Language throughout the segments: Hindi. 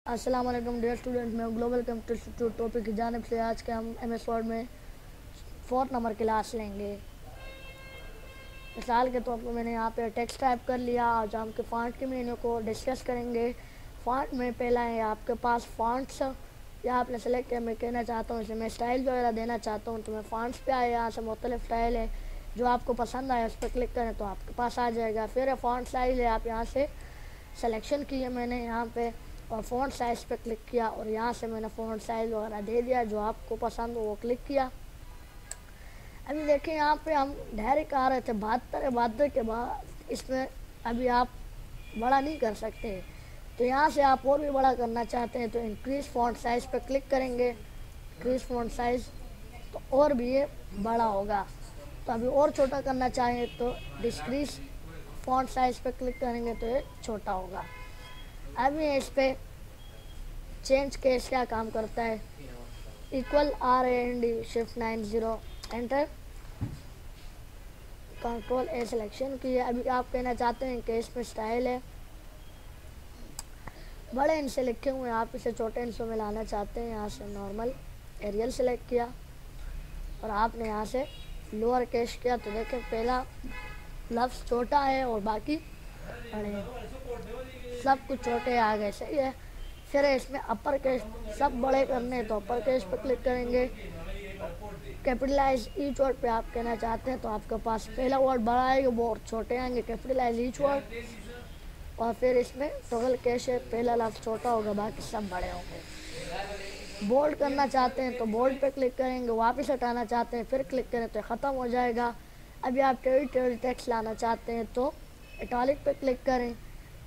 अस्सलाम वालेकुम डियर स्टूडेंट, मैं ग्लोबल कंप्यूटर इंस्टीट्यूट टॉपिक की जानिब से आज के हम MS वर्ड में 4 नंबर क्लास लेंगे। मिसाल के तौर पर मैंने यहाँ पे टेक्स्ट टाइप कर लिया। आज हम के फ़ॉन्ट के मेन्यू को डिस्कस करेंगे। फ़ॉन्ट में पहला है आपके पास फ़ॉन्ट्स, या आपने सेलेक्ट किया। मैं कहना चाहता हूँ इसे मैं स्टाइल वगैरह देना चाहता हूँ तो मैं फ़ॉन्ट्स पे आए, यहाँ से मुख्तलिफ स्टाइल है जो आपको पसंद आए उस पर क्लिक करें तो आपके पास आ जाएगा। फिर फ़ॉन्ट साइज़ है, आप यहाँ से सिलेक्शन की है मैंने यहाँ पे और फ़ॉन्ट साइज़ पे क्लिक किया और यहाँ से मैंने फ़ॉन्ट साइज़ वगैरह दे दिया जो आपको पसंद हो वो क्लिक किया। अभी देखें यहाँ पे हम डायरेक्ट आ रहे थे 72 के बाद इसमें अभी आप बड़ा नहीं कर सकते, तो यहाँ से आप और भी बड़ा करना चाहते हैं तो इंक्रीज़ फ़ॉन्ट साइज़ पे क्लिक करेंगे। इंक्रीज़ फ़ॉन्ट साइज़ तो और भी ये बड़ा होगा। तो अभी और छोटा करना चाहें तो डिक्रीज़ फ़ॉन्ट साइज़ पे क्लिक करेंगे तो ये छोटा होगा। अभी इस पर चेंज केस क्या काम करता है, equal RAND shift 90 enter, control A selection की है। अभी आप कहना चाहते हैं कि इसमें स्टाइल है बड़े इनसे लिखे हुए हैं, आप इसे छोटे इंसों में लाना चाहते हैं। यहाँ से नॉर्मल एरियल सेलेक्ट किया और आपने यहाँ से लोअर केस किया तो देखें पहला लफ्ज़ छोटा है और बाकी बड़े हैं, सब कुछ छोटे आ गए, सही है। फिर इसमें अपर केस सब बड़े करने तो अपर केस पर क्लिक करेंगे। कैपिटलाइज ईच वर्ड पे आप कहना चाहते हैं तो आपके पास पहला वर्ड बड़ा आएगा वो और छोटे आएंगे, कैपिटलाइज ईच वर्ड। और फिर इसमें टॉगल कैश है, पहला लफ्ज़ छोटा होगा बाकी सब बड़े होंगे। बोल्ड करना चाहते हैं तो बोल्ड पे क्लिक करेंगे, वापस हटाना चाहते हैं फिर क्लिक करें तो ख़त्म हो जाएगा। अभी आप टेरी टेक्स्ट लाना चाहते हैं तो इटैलिक पे क्लिक करें,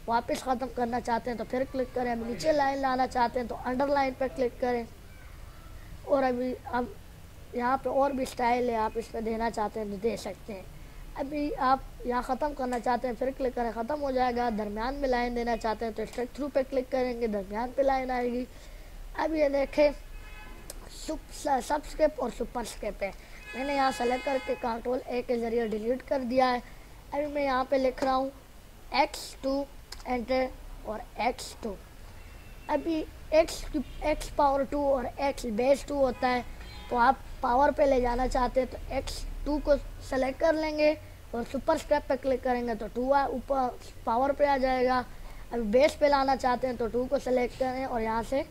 वापस ख़त्म करना चाहते हैं तो फिर क्लिक करें। अब नीचे लाइन लाना चाहते हैं तो अंडरलाइन पर क्लिक करें। और अभी अब यहाँ पे और भी स्टाइल है, आप इस पर देना चाहते हैं तो दे सकते हैं। अभी आप यहाँ ख़त्म करना चाहते हैं फिर क्लिक करें, ख़त्म हो जाएगा। दरमियान में लाइन देना चाहते हैं तो स्ट्रेट थ्रू पे क्लिक करेंगे, दरमियान पे लाइन आएगी। अब ये देखें सबस्क्रिप्ट और सुपरस्क्रिप्ट है, मैंने यहाँ सेलेक्ट करके कंट्रोल A के ज़रिए डिलीट कर दिया है। अभी मैं यहाँ पे लिख रहा हूँ X2 एंटर और X2। अभी X पावर 2 और X बेस 2 होता है, तो आप पावर पे ले जाना चाहते हैं तो X2 को सेलेक्ट कर लेंगे और सुपरस्क्रिप्ट पे क्लिक करेंगे तो 2 ऊपर पावर पे आ जाएगा। अभी बेस पे लाना चाहते हैं तो 2 को सेलेक्ट करें और यहाँ से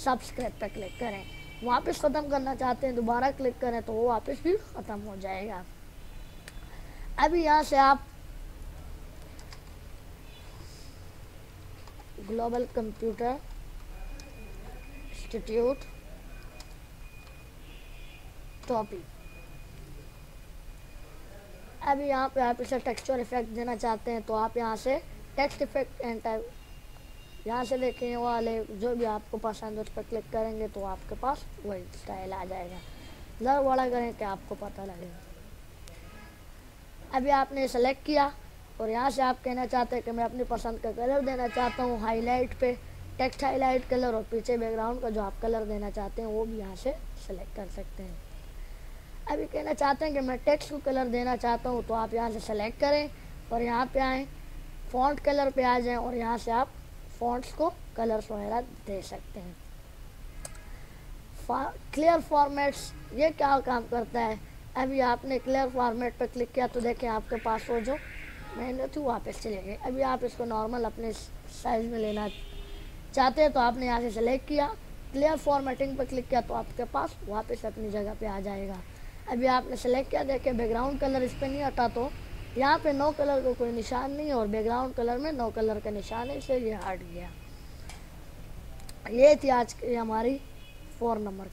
सबस्क्रिप्ट पे क्लिक करें। वापस ख़त्म करना चाहते हैं दोबारा क्लिक करें तो वो वापस भी ख़त्म हो जाएगा। अभी यहाँ से आप ग्लोबल कंप्यूटर इंस्टीट्यूट टॉपिक, अभी यहाँ पे आप इसे टेक्सचर इफेक्ट देना चाहते हैं तो आप यहाँ से टेक्स्ट इफेक्ट एंड टाइप, यहाँ से देखें वाले जो भी आपको पसंद है उस पर क्लिक करेंगे तो आपके पास वही स्टाइल आ जाएगा। ज़रा बड़ा करें कि आपको पता लगेगा। अभी आपने सेलेक्ट किया और यहाँ से आप कहना चाहते हैं कि मैं अपनी पसंद का कलर देना चाहता हूँ, हाईलाइट पे टेक्स्ट हाईलाइट कलर और पीछे बैकग्राउंड का जो आप कलर देना चाहते हैं वो भी यहाँ से सेलेक्ट कर सकते हैं। अभी कहना चाहते हैं कि मैं टेक्स्ट को कलर देना चाहता हूँ तो आप यहाँ से सेलेक्ट करें और यहाँ पे आएँ, फ़ॉन्ट कलर पे आ जाएं और यहाँ से आप फ़ॉन्ट्स को कलर्स वगैरह दे सकते हैं। क्लियर फॉर्मेट्स ये क्या काम करता है, अभी आपने क्लियर फॉर्मेट पर क्लिक किया तो देखें आपके पास वो जो मैंने थी वापस चले गए। अभी आप इसको नॉर्मल अपने साइज़ में लेना चाहते हैं तो आपने यहाँ से सेलेक्ट किया, क्लियर फॉर्मेटिंग पर क्लिक किया तो आपके पास वापस अपनी जगह पे आ जाएगा। अभी आपने सेलेक्ट किया, देखें बैकग्राउंड कलर इस पर नहीं हटा तो यहाँ पे नो कलर का कोई निशान नहीं है और बैकग्राउंड कलर में नो कलर का निशान है, इसलिए ये हट गया। ये थी आज की हमारी 4 नंबर